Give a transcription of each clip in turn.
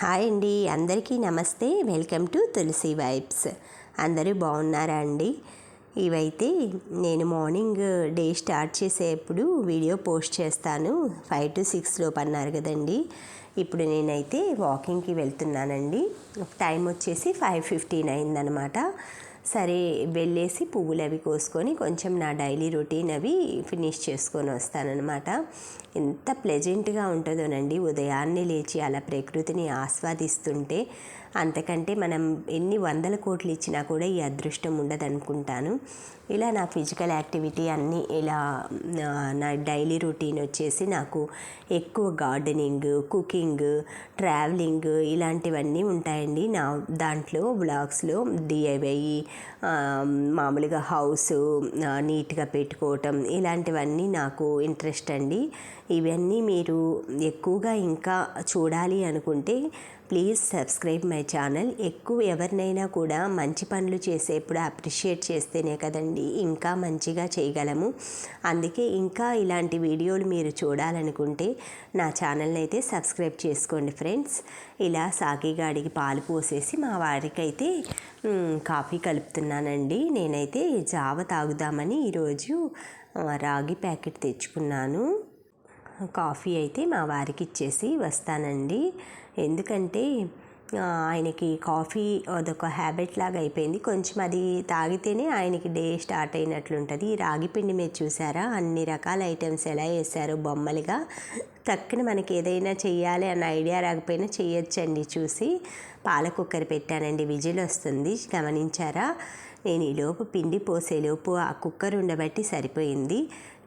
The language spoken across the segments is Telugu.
హాయ్ అండి, అందరికీ నమస్తే. Welcome to Tulasi vibes. అందరూ బాగున్నారా అండి? ఇవైతే నేను మార్నింగ్ డే స్టార్ట్ చేసేప్పుడు వీడియో పోస్ట్ చేస్తాను. 5 to 6 లోపు అన్నారు కదండి. ఇప్పుడు నేనైతే వాకింగ్కి వెళ్తున్నానండి. టైం వచ్చేసి 5:15 అయిందనమాట. సరే వెళ్ళేసి పువ్వులు అవి కోసుకొని కొంచెం నా డైలీ రొటీన్ అవి ఫినిష్ చేసుకొని వస్తానన్నమాట. ఎంత ప్లెజెంట్గా ఉంటుందోనండి ఉదయాన్నే లేచి అలా ప్రకృతిని ఆస్వాదిస్తుంటే. అంతకంటే మనం ఎన్ని 100 కోట్లు ఇచ్చినా కూడా ఈ అదృష్టం ఉండదనుకుంటాను. ఇలా నా ఫిజికల్ యాక్టివిటీ అన్నీ ఇలా నా డైలీ రొటీన్ వచ్చేసి నాకు ఎక్కువ గార్డెనింగ్, కుకింగ్, ట్రావెలింగ్ ఇలాంటివన్నీ ఉంటాయండి. నా దాంట్లో వ్లాగ్స్లో డిఐవై, మామూలుగా హౌస్ నీట్గా పెట్టుకోవటం ఇలాంటివన్నీ నాకు ఇంట్రెస్ట్ అండి. ఇవన్నీ మీరు ఎక్కువగా ఇంకా చూడాలి అనుకుంటే ప్లీజ్ సబ్స్క్రైబ్ మై ఛానల్. ఎక్కువ ఎవరినైనా కూడా మంచి పనులు చేసేప్పుడు అప్రిషియేట్ చేస్తేనే కదండి ఇంకా మంచిగా చేయగలము. అందుకే ఇంకా ఇలాంటి వీడియోలు మీరు చూడాలనుకుంటే నా ఛానల్ని అయితే సబ్స్క్రైబ్ చేసుకోండి ఫ్రెండ్స్. ఇలా సాకిగాడికి పాలు పోసేసి మా వారికైతే కాఫీ కలుపుతున్నానండి. నేనైతే జావ తాగుదామని ఈరోజు రాగి ప్యాకెట్ తెచ్చుకున్నాను. కాఫీ అయితే మా వారికి ఇచ్చేసి వస్తానండి. ఎందుకంటే ఆయనకి కాఫీ అదొక హ్యాబిట్ లాగా అయిపోయింది. కొంచెం అది తాగితేనే ఆయనకి డే స్టార్ట్ అయినట్లుంటుంది. రాగి పిండి మీరు చూసారా, అన్ని రకాల ఐటమ్స్ ఎలా వేసారో బొమ్మలుగా. టక్కున మనకి ఏదైనా చెయ్యాలి అన్న ఐడియా రాకపోయినా చెయ్యొచ్చండి. చూసి పాల కుక్కర్ పెట్టానండి, విజిల్ వస్తుంది, గమనించారా? నేను ఈలోపు పిండి పోసేలోపు ఆ కుక్కర్ ఉండబట్టి సరిపోయింది.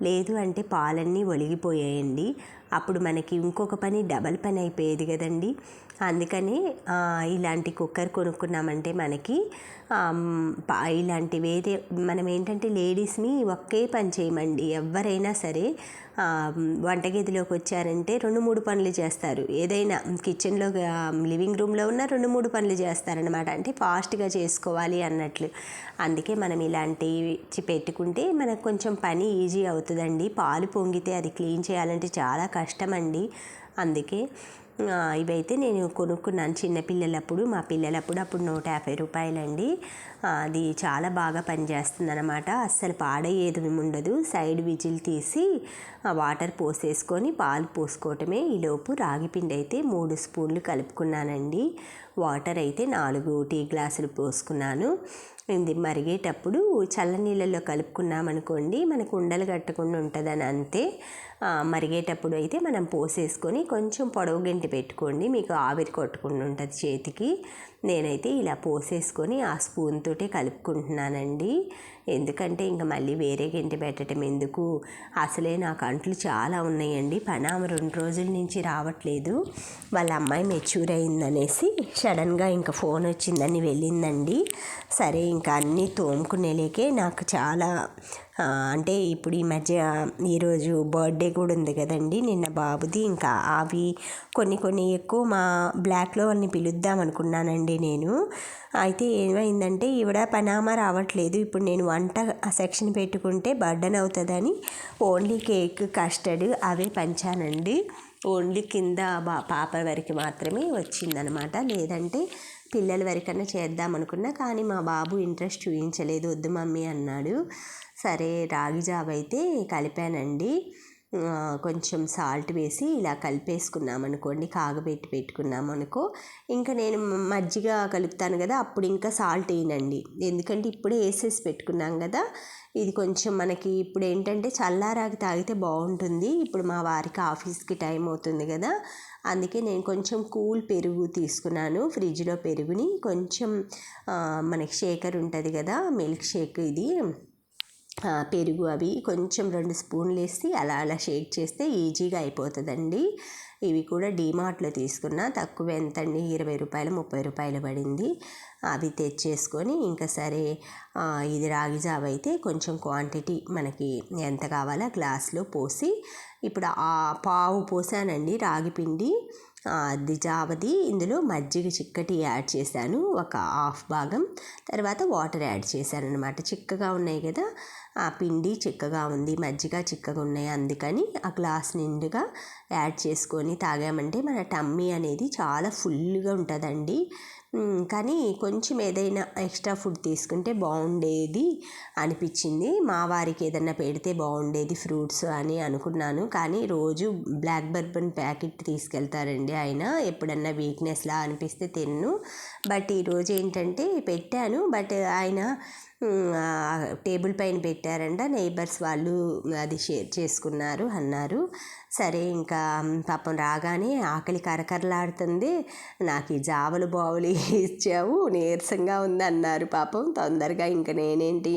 లేదు అంటే పాలన్నీ ఒలిగిపోయాయండి. అప్పుడు మనకి ఇంకొక పని డబల్ పని అయిపోయేది కదండి. అందుకని ఇలాంటి కుక్కర్ కొనుక్కున్నామంటే మనకి ఇలాంటి వేరే మనం ఏంటంటే లేడీస్ని ఒకే పని చేయమండి. ఎవరైనా సరే వంటగదిలోకి వచ్చారంటే 2-3 పనులు చేస్తారు. ఏదైనా కిచెన్లో లివింగ్ రూమ్లో ఉన్న 2-3 పనులు చేస్తారనమాట. అంటే ఫాస్ట్గా చేసుకోవాలి అన్నట్లు. అందుకే మనం ఇలాంటివి పెట్టుకుంటే మనకు కొంచెం పని ఈజీ అవుతుందండి. పాలు పొంగితే అది క్లీన్ చేయాలంటే చాలా కష్టమండి. అందుకే ఇవైతే నేను కొనుక్కున్నాను చిన్నపిల్లలప్పుడు, మా పిల్లలప్పుడు. అప్పుడు 150 రూపాయలండి. అది చాలా బాగా పనిచేస్తుంది అనమాట. అస్సలు పాడయ్యేది ఉండదు. సైడ్ విజిల్ తీసి వాటర్ పోసేసుకొని పాలు పోసుకోవటమే. ఈలోపు రాగిపిండి అయితే 3 స్పూన్లు కలుపుకున్నానండి. వాటర్ అయితే 4 టీ గ్లాసులు పోసుకున్నాను. ఇది మరిగేటప్పుడు చల్లనీళ్ళల్లో కలుపుకున్నామనుకోండి మనకు ఉండలు కట్టకుండా ఉంటుందని అంతే. మరిగేటప్పుడు అయితే మనం పోసేసుకొని కొంచెం పొడవు గంటి పెట్టుకోండి, మీకు ఆవిరి కొట్టకుండా ఉంటుంది చేతికి. నేనైతే ఇలా పోసేసుకొని ఆ స్పూన్ తోటే కలుపుకుంటున్నానండి. ఎందుకంటే ఇంకా మళ్ళీ వేరే గంటి పెట్టడం ఎందుకు. అసలే నాకు అంట్లు చాలా ఉన్నాయండి. పనామ 2 రోజుల నుంచి రావట్లేదు. వాళ్ళ అమ్మాయి మెచ్యూర్ అయిందనేసి సడన్గా ఇంకా ఫోన్ వచ్చిందని వెళ్ళిందండి. సరే ఇంకా అన్నీ తోముకునేలేకే నాకు చాలా అంటే ఇప్పుడు ఈ మధ్య ఈరోజు బర్త్డే కూడా ఉంది కదండి నిన్న బాబుది. ఇంకా అవి కొన్ని ఎక్కువ మా బ్లాక్లో వాళ్ళని పిలుద్దాం అనుకున్నానండి నేను. అయితే ఏమైందంటే ఈవిడ పనామా రావట్లేదు. ఇప్పుడు నేను వంట సెక్షన్ పెట్టుకుంటే బర్డన్ అవుతుందని ఓన్లీ కేక్, కస్టర్డ్ అవే పంచానండి. ఓన్లీ కింద పాప వరకు మాత్రమే వచ్చిందనమాట. లేదంటే పిల్లల వరకన్నా చేద్దామనుకున్నా, కానీ మా బాబు ఇంట్రెస్ట్ చూపించలేదు, వద్దు మమ్మీ అన్నాడు. సరే రాగి జావ అయితే కలిపానండి. కొంచెం సాల్ట్ వేసి ఇలా కలిపేసుకున్నామనుకోండి, కాగబెట్టి పెట్టుకున్నామనుకో. ఇంకా నేను మజ్జిగ కలుపుతాను కదా, అప్పుడు ఇంకా సాల్ట్ వేయనండి. ఎందుకంటే ఇప్పుడే వేసేసి పెట్టుకున్నాం కదా. ఇది కొంచెం మనకి ఇప్పుడు ఏంటంటే చల్లారాకి తాగితే బాగుంటుంది. ఇప్పుడు మా వారికి ఆఫీస్కి టైం అవుతుంది కదా, అందుకే నేను కొంచెం కూల్ పెరుగు తీసుకున్నాను. ఫ్రిడ్జ్లో పెరుగుని కొంచెం మనకి షేకర్ ఉంటుంది కదా, మిల్క్ షేక్, ఇది పెరుగు అవి కొంచెం 2 స్పూన్లు వేసి అలా షేక్ చేస్తే ఈజీగా అయిపోతుందండి. ఇవి కూడా డీమార్ట్లో తీసుకున్నా. తక్కువ ఎంతండి, 20 రూపాయలు 30 రూపాయలు పడింది. అవి తెచ్చేసుకొని ఇంకా సరే ఇది రాగి జావ అయితే కొంచెం క్వాంటిటీ మనకి ఎంత కావాలో గ్లాస్లో పోసి, ఇప్పుడు పావు పోసానండి రాగి పిండి. అది జావది. ఇందులో మజ్జిగ చిక్కటి యాడ్ చేశాను, ఒక హాఫ్ భాగం. తర్వాత వాటర్ యాడ్ చేశాను అనమాట. చిక్కగా ఉన్నాయి కదా, ఆ పిండి చిక్కగా ఉంది, మజ్జిగ చిక్కగా ఉన్నాయి, అందుకని ఆ గ్లాస్ నిండుగా యాడ్ చేసుకొని తాగామంటే మన టమ్మీ అనేది చాలా ఫుల్గా ఉంటుందండి. కానీ కొంచెం ఏదైనా ఎక్స్ట్రా ఫుడ్ తీసుకుంటే బాగుండేది అనిపించింది. మా వారికి ఏదన్నా పెడితే బాగుండేది ఫ్రూట్స్ అని అనుకున్నాను. కానీ రోజు బ్లాక్ బర్బన్ ప్యాకెట్ తీసుకెళ్తారండి ఆయన. ఎప్పుడన్నా వీక్నెస్లా అనిపిస్తే తిన్ను. బట్ ఈరోజు ఏంటంటే పెట్టాను, బట్ ఆయన టేబుల్ పైన పెట్టారంట, నైబర్స్ వాళ్ళు అది షేర్ చేసుకున్నారు అన్నారు. సరే ఇంకా పాపం రాగానే ఆకలి కరకరలాడుతుంది, నాకు ఈ జావలు బావులు ఇచ్చావు, నీరసంగా ఉంది అన్నారు పాపం. తొందరగా ఇంకా నేనేంటి,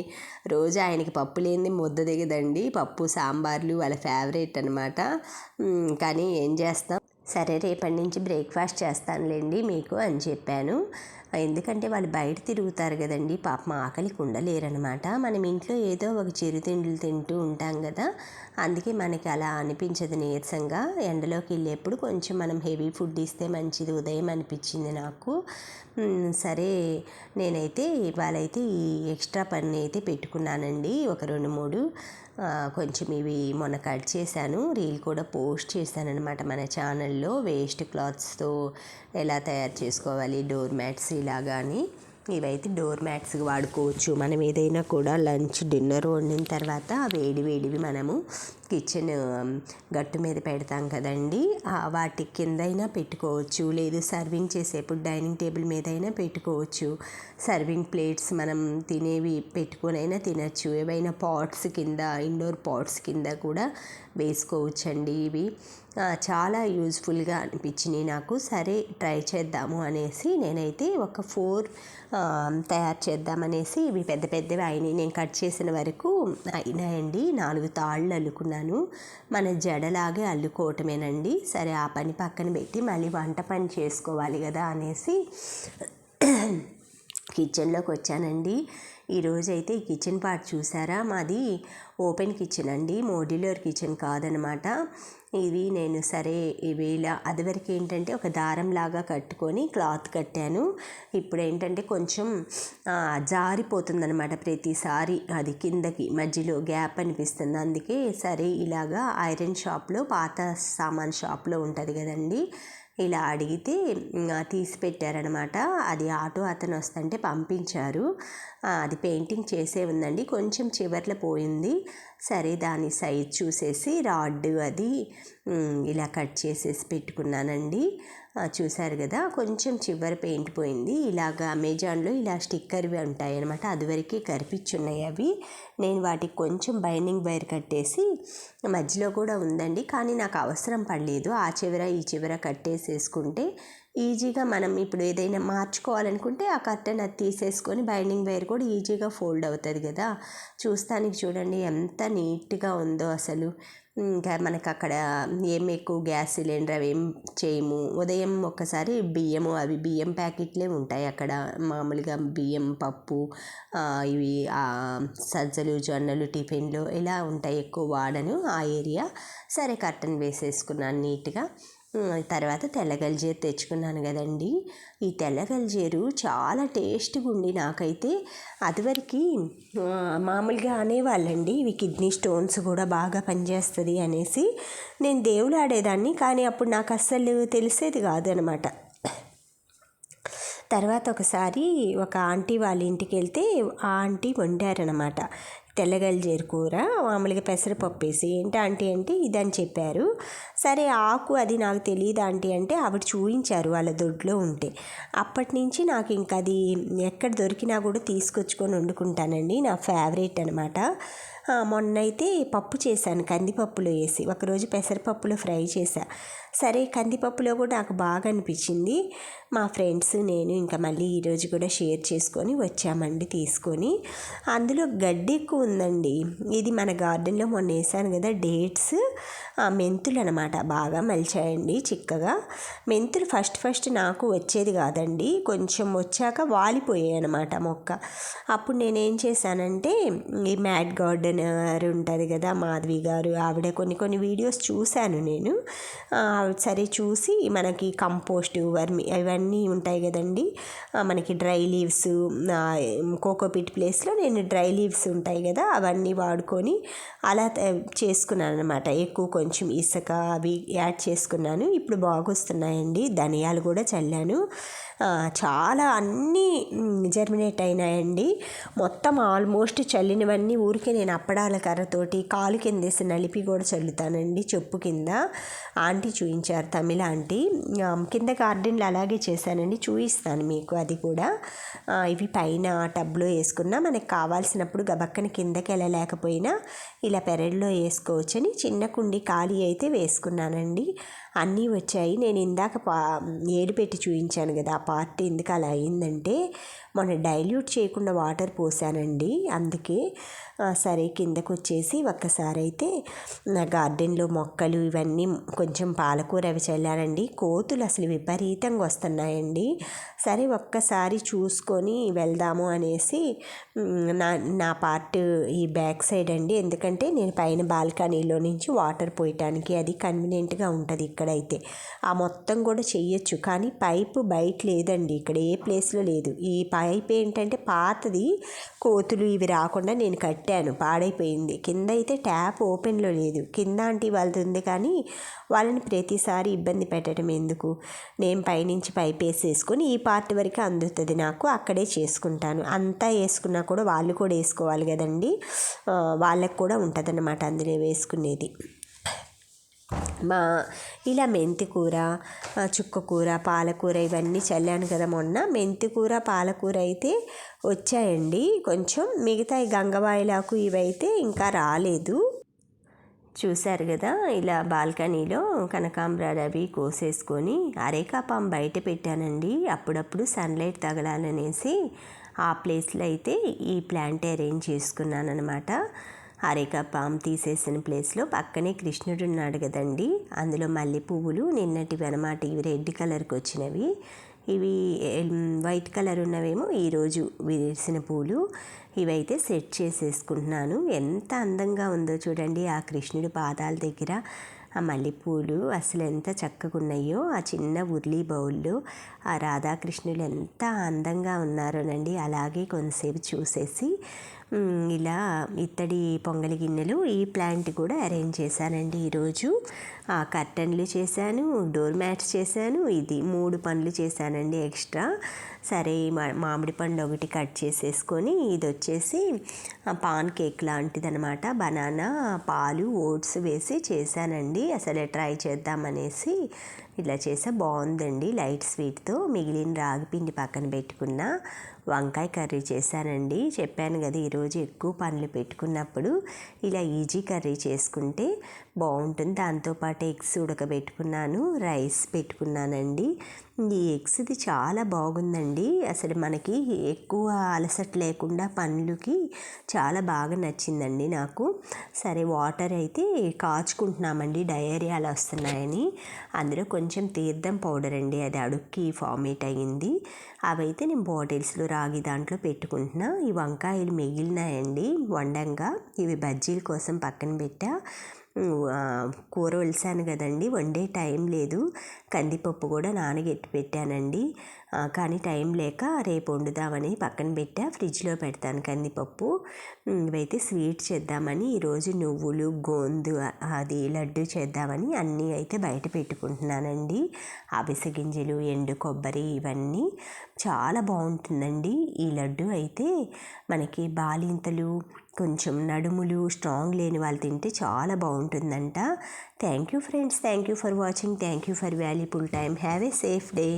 రోజు ఆయనకి పప్పు లేనిది ముద్ద దిగదండి, పప్పు సాంబార్లు వాళ్ళ ఫేవరెట్ అనమాట. కానీ ఏం చేస్తాం, సరే రేపటి నుంచి బ్రేక్ఫాస్ట్ చేస్తానులేండి మీకు అని చెప్పాను. ఎందుకంటే వాళ్ళు బయట తిరుగుతారు కదండి, పాపం ఆకలికి ఉండలేరనమాట. మనం ఇంట్లో ఏదో ఒక చిరుతిండ్లు తింటూ ఉంటాం కదా, అందుకే మనకి అలా అనిపించదు నీరసంగా. ఎండలోకి వెళ్ళేప్పుడు కొంచెం మనం హెవీ ఫుడ్ ఇస్తే మంచిది ఉదయం అనిపించింది నాకు. సరే నేనైతే ఇవాళైతే ఈ ఎక్స్ట్రా పని అయితే పెట్టుకున్నానండి, ఒక 2-3 కొంచెం ఇవి మొన్న కట్ చేశాను, రీల్ కూడా పోస్ట్ చేశాను అనమాట మన ఛానల్లో. వేస్ట్ క్లాత్స్తో ఎలా తయారు చేసుకోవాలి డోర్ మ్యాట్స్ ఇలాగా అని. ఇవైతే డోర్ మ్యాట్స్కి వాడుకోవచ్చు. మనం ఏదైనా కూడా లంచ్ డిన్నర్ వండిన తర్వాత వేడివి మనము కిచెన్ గట్టు మీద పెడతాం కదండి, వాటి కిందైనా పెట్టుకోవచ్చు, లేదు సర్వింగ్ చేసేప్పుడు డైనింగ్ టేబుల్ మీద అయినా పెట్టుకోవచ్చు. సర్వింగ్ ప్లేట్స్ మనం తినేవి పెట్టుకొని అయినా తినచ్చు. ఏవైనా పాట్స్ కింద, ఇండోర్ పాట్స్ కింద కూడా వేసుకోవచ్చండి. ఇవి చాలా యూజ్ఫుల్గా అనిపించినాయి నాకు. సరే ట్రై చేద్దాము అనేసి నేనైతే ఒక 4 తయారు చేద్దామనేసి, ఇవి పెద్ద పెద్దవి అయినాయి, నేను కట్ చేసిన వరకు అయినాయండి. 4 తాళ్ళు అల్లుకున్నాను, మన జడలాగే అల్లుకోవటమేనండి. సరే ఆ పని పక్కన పెట్టి మళ్ళీ వంట పని చేసుకోవాలి కదా అనేసి కిచెన్లోకి వచ్చానండి. ఈరోజైతే ఈ కిచెన్ పార్ట్ చూసారా, మాది ఓపెన్ కిచెన్ అండి, మోడ్యులర్ కిచెన్ కాదనమాట. ఇది నేను సరే ఇవేళ అదివరకు ఏంటంటే ఒక దారంలాగా కట్టుకొని క్లాత్ కట్టాను. ఇప్పుడు ఏంటంటే కొంచెం జారిపోతుందనమాట ప్రతిసారి, అది కిందకి మధ్యలో గ్యాప్ అనిపిస్తుంది. అందుకే సరే ఇలాగా ఐరన్ షాప్లో, పాత సామాన్ షాప్లో ఉంటుంది కదండి, ఇలా అడిగితే తీసి పెట్టారనమాట. అది ఆటో అతను వస్తుంటే పంపించారు. అది పెయింటింగ్ చేసే ఉందండి, కొంచెం చివర్లో పోయింది. సరే దాని సైజ్ చూసేసి రాడ్ అది ఇలా కట్ చేసేసి పెట్టుకున్నానండి. చూసారు కదా, కొంచెం చివరి పెయింట్ పోయింది. ఇలాగ అమెజాన్లో ఇలా స్టిక్కర్వి ఉంటాయి అనమాట, అదివరకే కరిపించున్నాయి అవి. నేను వాటికి కొంచెం బైండింగ్ వైర్ కట్టేసి, మధ్యలో కూడా ఉందండి కానీ నాకు అవసరం పడలేదు, ఆ చివర ఈ చివర కట్టేసేసుకుంటే ఈజీగా మనం ఇప్పుడు ఏదైనా మార్చుకోవాలనుకుంటే ఆ కర్టెన్ అది తీసేసుకొని బైండింగ్ వైర్ కూడా ఈజీగా ఫోల్డ్ అవుతుంది కదా. చూస్తానికి చూడండి ఎంత నీట్గా ఉందో అసలు. ఇంకా మనకు అక్కడ ఏం ఎక్కువ గ్యాస్ సిలిండర్ అవి ఏం చేయము. ఉదయం ఒక్కసారి బియ్యం ప్యాకెట్లే ఉంటాయి అక్కడ, మామూలుగా బియ్యం, పప్పు, ఇవి సజ్జలు, జొన్నలు టిఫిన్లు ఇలా ఉంటాయి, ఎక్కువ వాడను ఆ ఏరియా. సరే కర్టెన్ వేసేసుకున్నాను నీట్గా. తర్వాత తెల్లగల్జేరు తెచ్చుకున్నాను కదండి, ఈ తెల్లగల్జేరు చాలా టేస్ట్గా ఉండి నాకైతే అదివరకు మామూలుగా అనేవాళ్ళండి, ఇవి కిడ్నీ స్టోన్స్ కూడా బాగా పనిచేస్తుంది అనేసి. నేను దేవుడు ఆడేదాన్ని కానీ అప్పుడు నాకు అస్సలు తెలిసేది కాదు అనమాట. తర్వాత ఒకసారి ఒక ఆంటీ వాళ్ళ ఇంటికి వెళ్తే ఆ ఆంటీ వండారనమాట తెల్లగల్జేరు కూర, మామూలుగా పెసరపప్పు వేసి. ఏంటి ఆంటీ అంటే ఇదని చెప్పారు. సరే ఆకు అది నాకు తెలియదు ఆంటీ అంటే ఆవిడ చూపించారు వాళ్ళ దొడ్లో ఉంటే. అప్పటి నుంచి నాకు ఇంకా అది ఎక్కడ దొరికినా కూడా తీసుకొచ్చుకొని వండుకుంటానండి, నా ఫేవరెట్ అనమాట. మొన్నైతే పప్పు చేశాను కందిపప్పులో వేసి, ఒకరోజు పెసరపప్పులో ఫ్రై చేశా. సరే కందిపప్పులో కూడా నాకు బాగా అనిపించింది. మా ఫ్రెండ్స్ నేను ఇంకా మళ్ళీ ఈరోజు కూడా షేర్ చేసుకొని వచ్చామండి తీసుకొని. అందులో గడ్డి ఎక్కువ ఉందండి. ఇది మన గార్డెన్లో మొన్న వేసాను కదా డేట్స్, మెంతులు అనమాట. బాగా మలిచాయండి చిక్కగా. మెంతులు ఫస్ట్ నాకు వచ్చేది కాదండి, కొంచెం వచ్చాక వాలిపోయాయి అనమాట మొక్క. అప్పుడు నేనేం చేశానంటే ఈ మ్యాట్ గార్డెనర్ ఉంటుంది కదా మాధవి గారు, ఆవిడ కొన్ని వీడియోస్ చూశాను నేను. సరే చూసి మనకి కంపోస్ట్ వర్మి ఇవన్నీ ఉంటాయి కదండి, మనకి డ్రై లీవ్స్, కోకోపీట్ ప్లేస్లో నేను డ్రై లీవ్స్ ఉంటాయి కదా అవన్నీ వాడుకొని అలా చేసుకున్నాను అనమాట. ఎక్కువ కొంచెం ఇసుక అవి యాడ్ చేసుకున్నాను. ఇప్పుడు బాగొస్తున్నాయండి. ధనియాలు కూడా చల్లాను. చాలా అన్నీ జర్మినేట్ అయినాయండి. మొత్తం ఆల్మోస్ట్ చల్లినవన్నీ ఊరికే నేను అప్పడాల కర్రతోటి కాలు కిందేసి నలిపి కూడా చల్లుతానండి, చెప్పు కింద. ఆంటీ చూపించారు, తమిళ ఆంటీ. కింద గార్డెన్లో అలాగే చేశానండి, చూపిస్తాను మీకు అది కూడా. ఇవి పైన టబ్లో వేసుకున్నా మనకు కావాల్సినప్పుడు గబక్కన కిందకి వెళ్ళలేకపోయినా ఇలా పెరట్లో వేసుకోవచ్చని చిన్న కుండి ఖాళీ అయితే వేసుకున్నానండి. అన్నీ వచ్చాయి. నేను ఇందాక ఏడు పెట్టి చూపించాను కదా, ఆ పార్ట్ ఎందుకు అలా అయిందంటే మొన్న డైల్యూట్ చేయకుండా వాటర్ పోసానండి, అందుకే. సరే కిందకు వచ్చేసి ఒక్కసారి అయితే నా గార్డెన్లో మొక్కలు ఇవన్నీ కొంచెం పాలకూర అవి చల్లానండి. కోతులు అసలు విపరీతంగా వస్తున్నాయండి. సరే ఒక్కసారి చూసుకొని వెళ్దాము అనేసి నా పార్ట్ ఈ బ్యాక్ సైడ్ అండి, ఎందుకంటే నేను పైన బాల్కనీలో నుంచి వాటర్ పోయటానికి అది కన్వీనియంట్గా ఉంటుంది ఇక్కడైతే. ఆ మొత్తం కూడా చెయ్యొచ్చు, కానీ పైపు బయట లేదండి, ఇక్కడ ఏ ప్లేస్లో లేదు. ఈ పైప్ ఏంటంటే పాతది, కోతులు ఇవి రాకుండా నేను కట్టాను, పాడైపోయింది. కింద అయితే ట్యాప్ ఓపెన్లో లేదు, కింద ఆంటీ వాళ్ళది ఉంది, కానీ వాళ్ళని ప్రతిసారి ఇబ్బంది పెట్టడం ఎందుకు, నేను పైనుంచి పైప్ వేసేసుకొని ఈ పార్ట్ వరకు అందుతుంది నాకు, అక్కడే చేసుకుంటాను. అంతా వేసుకున్నా కూడా వాళ్ళు కూడా వేసుకోవాలి కదండి, వాళ్ళకు కూడా ఉంటుంది అన్నమాట అందులో వేసుకునేది. ఇలా మెంతికూర, చుక్కకూర, పాలకూర ఇవన్నీ చల్లాను కదా మొన్న. మెంతికూర పాలకూర అయితే వచ్చాయండి కొంచెం, మిగతా ఈ గంగవాయిలాకు ఇవైతే ఇంకా రాలేదు. చూశారు కదా, ఇలా బాల్కనీలో కనకాంబరాలు అవి కోసేసుకొని అరేకాపాం బయట పెట్టానండి. అప్పుడప్పుడు సన్లైట్ తగలాలనేసి ఆ ప్లేస్లో అయితే ఈ ప్లాంట్ అరేంజ్ చేసుకున్నాను అనమాట. అరేకాపాం తీసేసిన ప్లేస్లో పక్కనే కృష్ణుడు ఉన్నాడు కదండి, అందులో మల్లె పువ్వులు నిన్నటివి అనమాట, ఇవి రెడ్ కలర్కి వచ్చినవి. ఇవి వైట్ కలర్ ఉన్నవేమో ఈరోజు విరిసిన పూలు. ఇవైతే సెట్ చేసేసుకుంటున్నాను. ఎంత అందంగా ఉందో చూడండి, ఆ కృష్ణుడి పాదాల దగ్గర ఆ మల్లెపూలు అసలు ఎంత చక్కగా ఉన్నాయో. ఆ చిన్న ఉర్లీ బౌల్లో ఆ రాధాకృష్ణులు ఎంత అందంగా ఉన్నారోనండి. అలాగే కొంతసేపు చూసేసి ఇలా ఇత్తడి పొంగలి గిన్నెలు ఈ ప్లాంట్ కూడా అరేంజ్ చేశానండి ఈరోజు. కర్టన్లు చేశాను, డోర్ మ్యాట్స్ చేశాను, ఇది 3 పనులు చేశానండి ఎక్స్ట్రా. సరే మామిడి పండు ఒకటి కట్ చేసేసుకొని ఇది వచ్చేసి పాన్ కేక్ లాంటిది అనమాట, బనానా పాలు ఓట్స్ వేసి చేశానండి. అసలు ట్రై చేద్దామనేసి ఇలా చేసా, బాగుందండి. లైట్ స్వీట్తో మిగిలిన రాగి పిండి పక్కన పెట్టుకున్న వంకాయ కర్రీ చేశానండి. చెప్పాను కదా ఈరోజు ఎక్కువ పనులు పెట్టుకున్నప్పుడు ఇలా ఈజీ కర్రీ చేసుకుంటే బాగుంటుంది. దాంతోపాటు ఎగ్స్ ఉడకబెట్టుకున్నాను, రైస్ పెట్టుకున్నానండి. ఈ ఎగ్స్ది చాలా బాగుందండి, అసలు మనకి ఎక్కువ అలసట లేకుండా పనులకి చాలా బాగా నచ్చిందండి నాకు. సరే వాటర్ అయితే కాచుకుంటున్నామండి, డయేరియాలు వస్తున్నాయని. అందులో కొంచెం తీర్థం పౌడర్ అండి, అది అడుక్కి ఫార్మేట్ అయ్యింది. అవైతే నేను బాటిల్స్లో రాగి దాంట్లో పెట్టుకుంటున్నా. ఈ వంకాయలు మిగిలినాయండి వండంగా, ఇవి బజ్జీల కోసం పక్కన పెట్టా. కూర వలిసాను కదండి, వండే టైం లేదు. కందిపప్పు కూడా నానగెట్టి పెట్టానండి, కానీ టైం లేక రేపు వండుదామని పక్కన పెట్టా. ఫ్రిడ్జ్లో పెడతాను కందిపప్పు. ఇవైతే స్వీట్ చేద్దామని ఈరోజు నువ్వులు గోందు అది లడ్డు చేద్దామని అన్నీ అయితే బయట పెట్టుకుంటున్నానండి. అవిసె గింజలు, ఎండు కొబ్బరి ఇవన్నీ చాలా బాగుంటుందండి. ఈ లడ్డు అయితే మనకి బాలింతలు, కొంచెం నడుములు స్ట్రాంగ్ లేని వాళ్ళు తింటే చాలా బాగుంటుందంట. Thank you friends, thank you for watching, thank you for valuable time. Have a safe day.